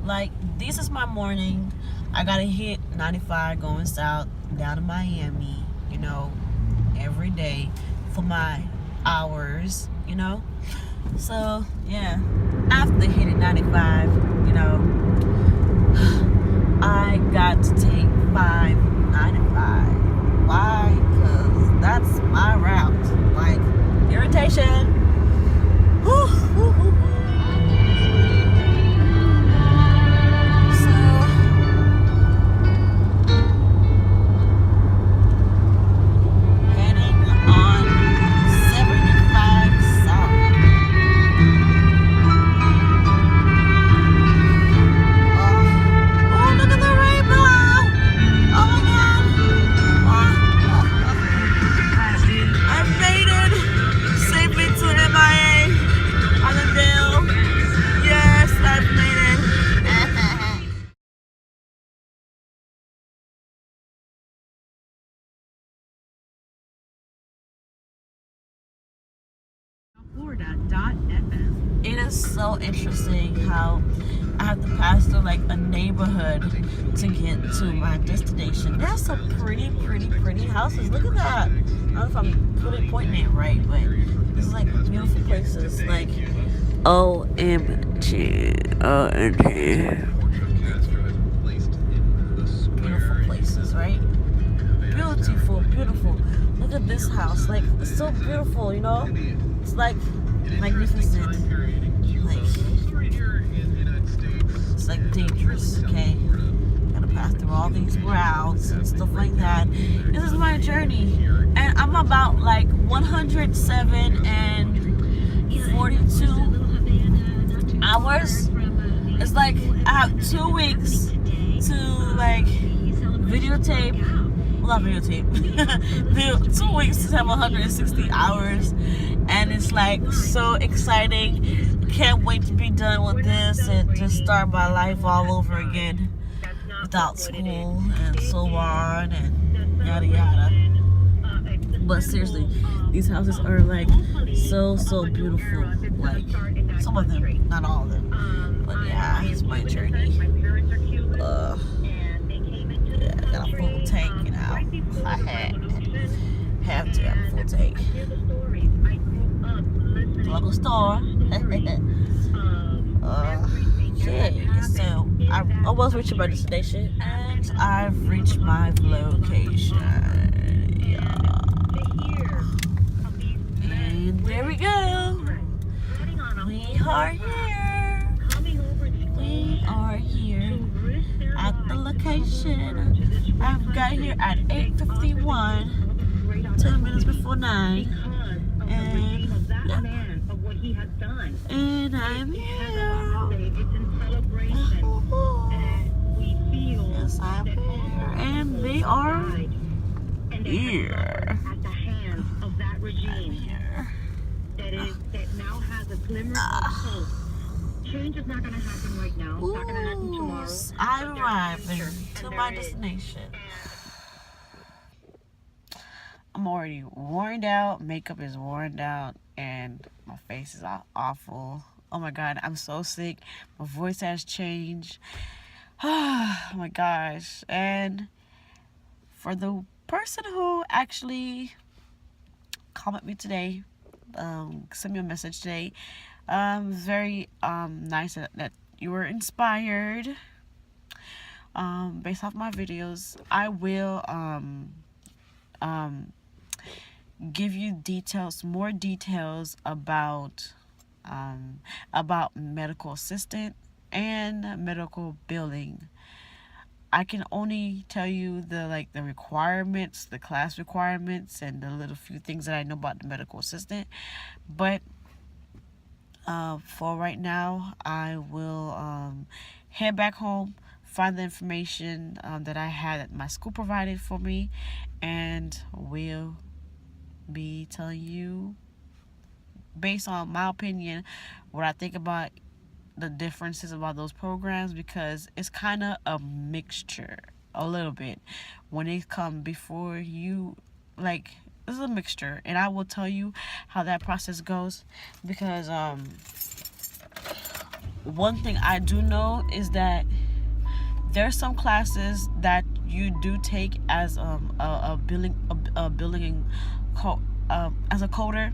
Like, this is my morning. I gotta hit 95 going south down to Miami, you know, every day for my hours, you know. So yeah, after hitting 95, you know, I got to take 595. Why? Because that's my route. Like, irritation. Whew, whew, whew, whew. It is so interesting how I have to pass through like a neighborhood to get to my destination. There's some pretty houses. Look at that. I don't know if I'm pointing it right, but this is like beautiful places. Like, OMG. Beautiful places, right? Beautiful. Look at this house. Like, it's so beautiful, you know? It's like magnificent. Like, it's like dangerous, okay? Gotta pass through all these routes and stuff like that. This is my journey. And I'm about like 107 and 42 hours. It's like I have 2 weeks to like videotape. Well, not videotape. 2 weeks to have 160 hours. And it's like so exciting. Can't wait to be done with this and just start my life all over again without school and so on and yada yada. But seriously, these houses are like so beautiful. Like, some of them, not all of them. But yeah, it's my journey. Yeah, I got a full tank, you know. I have to have a full tank. Local store. Okay, so I almost reached my destination and I've reached my location. Yeah. And there we go. We are here. We are here at the location. I've got here at 8:51, 10 minutes before 9. And I'm here. Yes, I'm here. And they are here. I'm here. Change is not going to happen right now. It's not going to happen tomorrow. I'm arriving to my destination. I'm already worn out. Makeup is worn out. And my face is awful. Oh my God, I'm so sick. My voice has changed. Oh my gosh. And for the person who actually commented me today, sent me a message today, very nice that you were inspired based off my videos. I will give you more details about medical assistant and medical billing. I can only tell you the requirements, the class requirements, and the little few things that I know about the medical assistant. But for right now, I will head back home, find the information that I had that my school provided for me, and will be telling you, based on my opinion, what I think about the differences about those programs, because it's kind of a mixture a little bit when they come before you. Like, this is a mixture, and I will tell you how that process goes, because one thing I do know is that there's some classes that you do take as a building as a coder.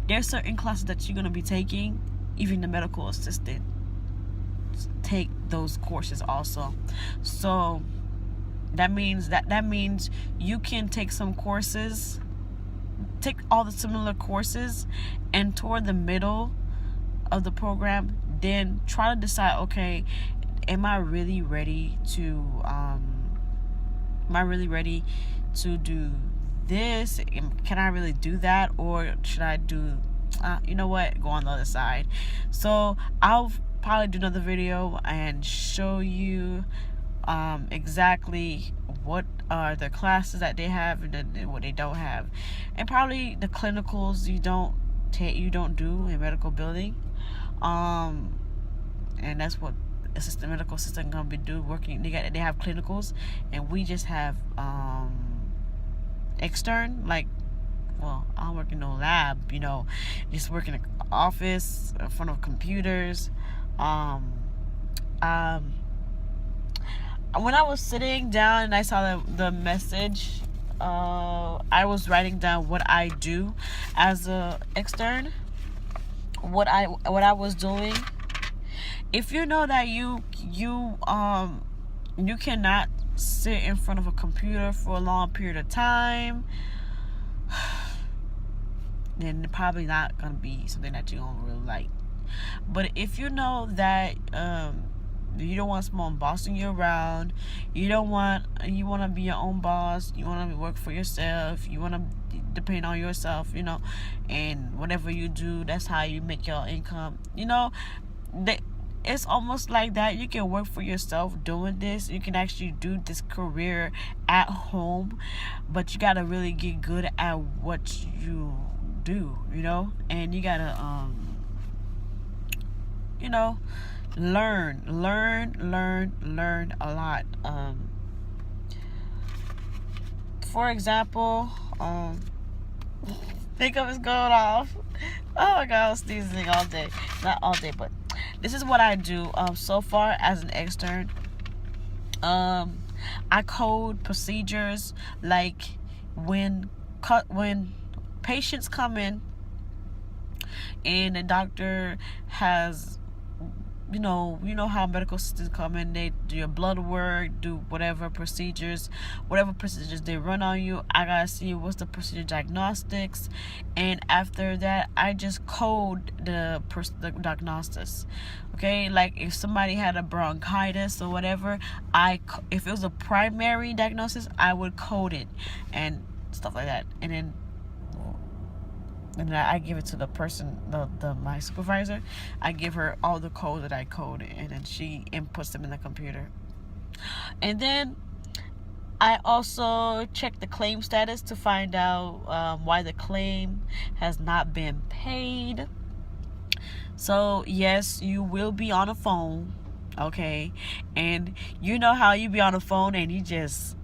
There's certain classes that you're gonna be taking. Even the medical assistant take those courses also. So that means you can take some courses, take all the similar courses, and toward the middle of the program, then try to decide, okay, am I really ready to do this? Can I really do that? Or should I do you know what, go on the other side? So I'll probably do another video and show you exactly what are the classes that they have and what they don't have, and probably the clinicals you don't do in medical building, and that's what medical assistant gonna be working. They have clinicals, and we just have extern, like, well, I don't work in no lab, just work in an office in front of computers. When I was sitting down and I saw the message, I was writing down what I do as a extern, what I was doing. If you know that you cannot sit in front of a computer for a long period of time, then it's probably not gonna be something that you're gonna really like. But if you know that you don't want someone bossing you around, you want to be your own boss, you want to work for yourself, you want to depend on yourself, and whatever you do, that's how you make your income. It's almost like that. You can work for yourself doing this. You can actually do this career at home, but you gotta really get good at what you do, and you gotta learn a lot. For example, makeup is going off. Oh my god, I was sneezing all day. Not all day, but this is what I do so far as an extern. I code procedures, like when patients come in and the doctor has, you know how medical assistants come in, they do your blood work, do whatever procedures they run on you. I gotta see what's the procedure diagnostics, and after that I just code the diagnostics. Okay, like if somebody had a bronchitis or whatever, if it was a primary diagnosis, I would code it and stuff like that, and then I give it to the person, my supervisor. I give her all the codes that I code, and then she inputs them in the computer. And then I also check the claim status to find out why the claim has not been paid. So yes, you will be on a phone, okay? And you know how you be on a phone and you just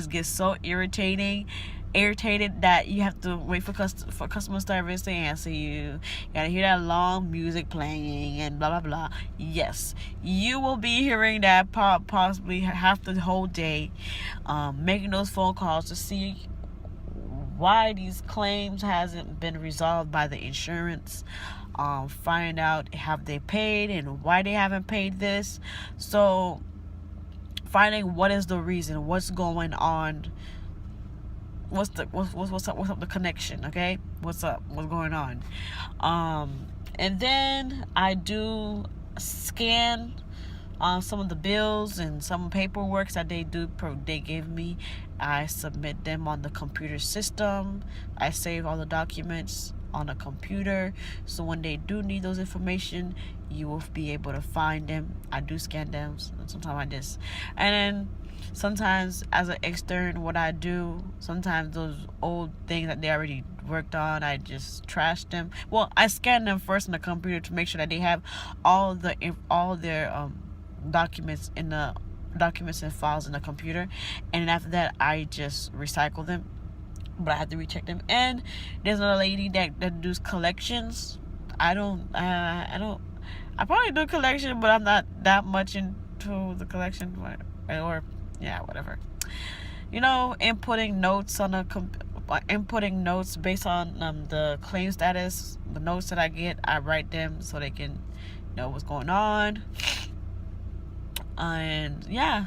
get so irritated that you have to wait for customer service to answer you. You gotta hear that long music playing and blah blah blah. Yes, you will be hearing that possibly half the whole day, making those phone calls to see why these claims hasn't been resolved by the insurance. Find out have they paid and why they haven't paid this. So finding what is the reason, what's going on. What's up the connection, okay? What's going on? And then I do scan some of the bills and some paperwork that they give me. I submit them on the computer system. I save all the documents on a computer, so when they do need those information, you will be able to find them. I do scan them sometimes and then sometimes as an extern, what I do, sometimes those old things that they already worked on, I just trash them. Well, I scan them first on the computer to make sure that they have all their documents and files in the computer, and after that I just recycle them, but I have to recheck them. And there's another lady that does collections. I don't I probably do collection, but I'm not that much into the collection, or yeah, whatever. Inputting notes on inputting notes based on the claim status. The notes that I get, I write them so they can know what's going on. And yeah,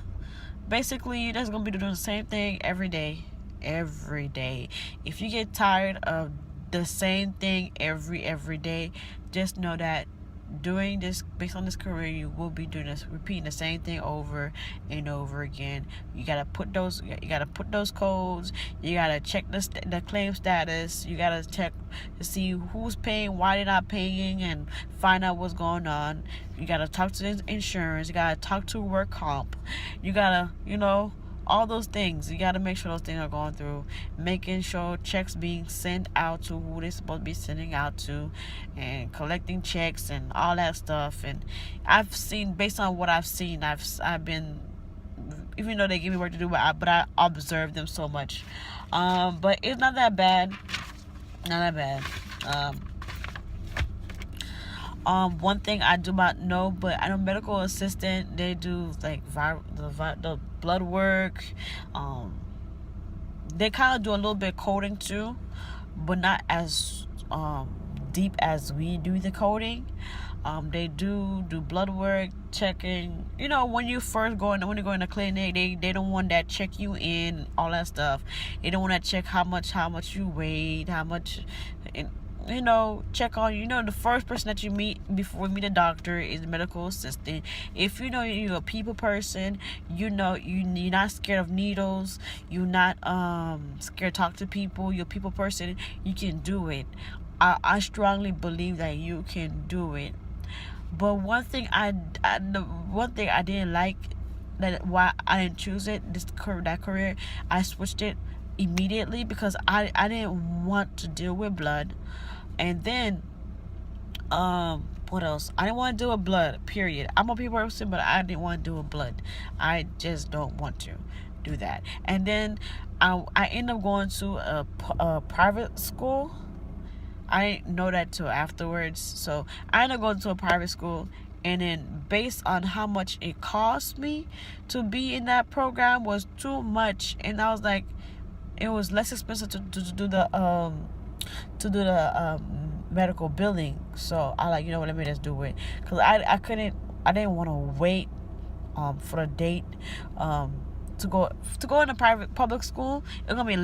basically you're just gonna be doing the same thing every day. If you get tired of the same thing every day, just know that doing this based on this career, you will be repeating the same thing over and over again. You gotta put those codes. You gotta check the claim status. You gotta check to see who's paying, why they're not paying, and find out what's going on. You gotta talk to the insurance. You gotta talk to work comp. You gotta all those things. You got to make sure those things are going through, making sure checks being sent out to who they're supposed to be sending out to, and collecting checks and all that stuff. And I've seen, based on what I've seen, I've been, even though they give me work to do, but I observe them so much. But it's not that bad. One thing I do not know, but I know medical assistant, they do like the blood work. They kind of do a little bit coding too, but not as deep as we do the coding. They do blood work, checking. When you go in the clinic, they don't want that check you in, all that stuff. They don't want to check how much you weigh, how much. Check on the first person that you meet before you meet a doctor is the medical assistant. If you're a people person, you're not scared of needles, you're not scared to talk to people, you're a people person, you can do it. I strongly believe that you can do it. But one thing I didn't like, that why I didn't choose that career, I switched it immediately because I didn't want to deal with blood. And then what else? I didn't want to deal with blood, period. I'm a people person, but I didn't want to deal with blood. I just don't want to do that. And then I ended up going to a private school. I didn't know that till afterwards. So I ended up going to a private school, and then based on how much it cost me to be in that program was too much. And I was like, it was less expensive to do the medical billing. So I like, let me just do it, because I didn't want to wait for the date to go in a public school. It's gonna be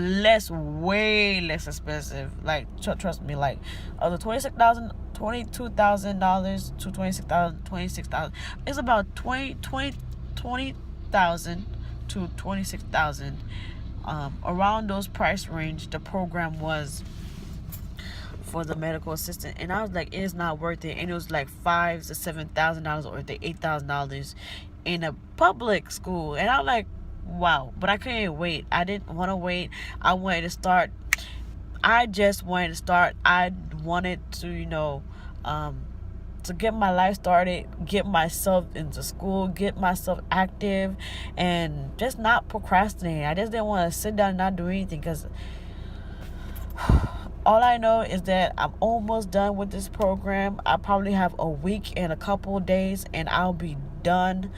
way less expensive. Like trust me, like the $22,000 to $26,000. It's about $20,000 to $26,000. Around those price range the program was for the medical assistant, and I was like, it's not worth it. And it was like $5,000 to $7,000 or the $8,000 in a public school, and I was like, wow. But I couldn't wait. I didn't want to wait. I wanted to start. I just wanted to start. I wanted to to get my life started, get myself into school, get myself active, and just not procrastinate. I just didn't want to sit down and not do anything, because all I know is that I'm almost done with this program. I probably have a week and a couple of days, and I'll be done.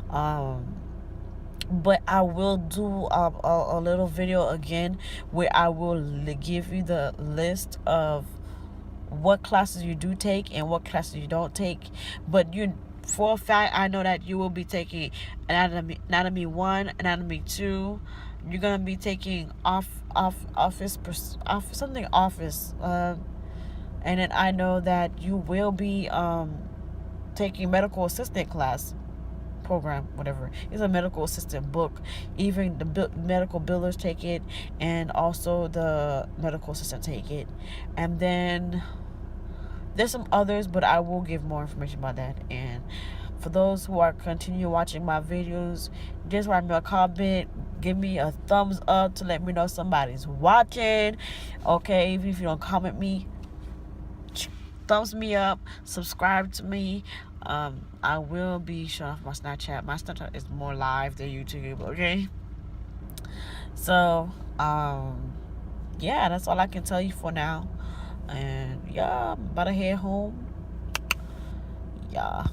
But I will do a little video again where I will give you the list of what classes you do take and what classes you don't take. But for a fact, I know that you will be taking anatomy 1, anatomy 2. You're gonna be taking office, and then I know that you will be taking medical assistant class program, whatever. It's a medical assistant book. Even the medical billers take it, and also the medical assistant take it. And then there's some others, but I will give more information about that. And for those who are continue watching my videos, just write me a comment, give me a thumbs up to let me know somebody's watching. Okay, if you don't comment me, thumbs me up, subscribe to me. I will be showing off my Snapchat. My Snapchat is more live than YouTube, okay? So, yeah, that's all I can tell you for now. And yeah, I'm about to head home. y'all.